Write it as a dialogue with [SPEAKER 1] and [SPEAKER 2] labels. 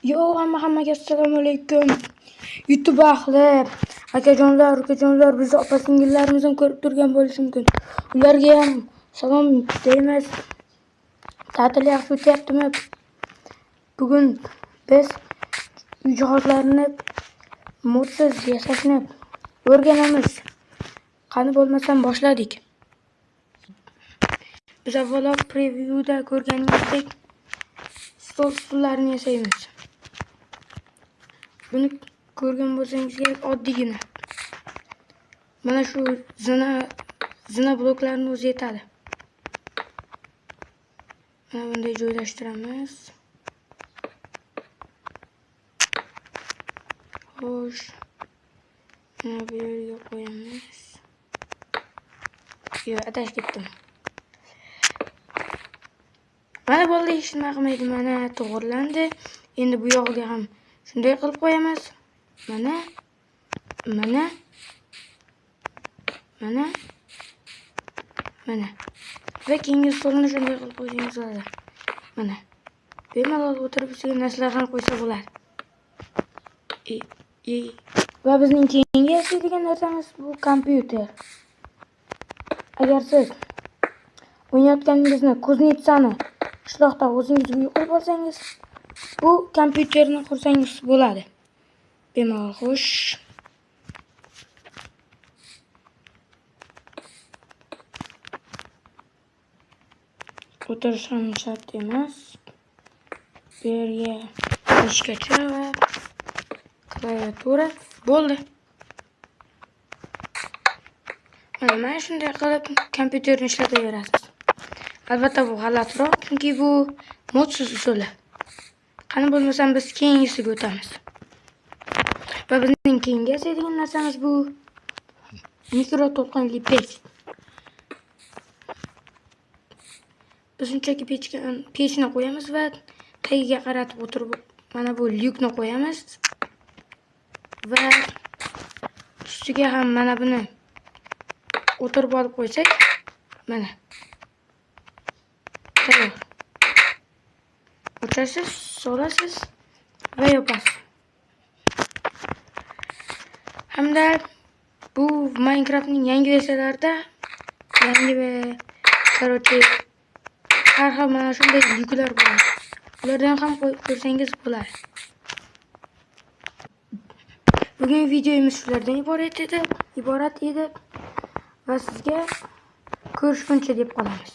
[SPEAKER 1] Hammaga assalomu alaykum. YouTube ahli, akajonlar, ukajonlar, bizni opa-singillarimiz ham ko'rib turgan bo'lishi mumkin. Ularga ham salom deymiz. Ta'til yaxshi o'tyaptimi? Bugun biz uy jihozlarini modsiz yasashni o'rganamiz. Qani bo'lmasam boshladik. Biz avvalo prevyuda ko'rganingizdek stollarni yasaymiz. Buni ko'rgan bo'lsangiz kerak, oddiygina. Mana shu zina bloklarni o'zi yetadi. Mana bunday joylashtiramiz. Xo'sh. Mana bu yerga qo'yamiz. Atash ketdim. Mana bo'ldi, hech nima qilmaydi. Mana to'g'rilandi. Endi bu yog'iga ham shunday qilib qo'yamiz. Mana. Va keyingi stolni shunday qilib qo'ysangiz bo'ladi. Mana. Bemalol o'tirib sizga narsalarni qo'ysa bo'ladi. Va bizning keyingi yasaydigan narsamiz bu kompyuter. Agar siz o'ynayotganingizni Kuznetsani qishloqda o'zingiz uy qurib olsangiz, bu kompyuterni qursangiz bo'ladi. Bemalol. Xo'sh. O'tirish ham shart emas. Bu yerga ishgacha va klaviatura bo'ldi. Mana shunday qilib kompyuterni ishlataverasiz. Albatta bu g'alatiroq, chunki bu modsiz usuli. Qani bo'lmasam biz keyingisiga o'tamiz. Va bizning keyingi yasaydigan narsamiz bu mikroto'lqinli pech. Biz unchaki pechni qo'yamiz va tagiga qaratib o'tirib mana bu lyukni qo'yamiz. Va ustiga ham mana buni o'tirib olib qo'ysak, mana. Tayyor. O'chasiz, solasiz va yopasiz. Hamda bu Minecraftning yangi versiyalarida har xil mana shunday lyuklar bo'ladi. Ulardan ham ko'rsangiz bo'ladi. Bugun videomiz shulardan iborat edi va sizga ko'rishguncha deb qolamiz.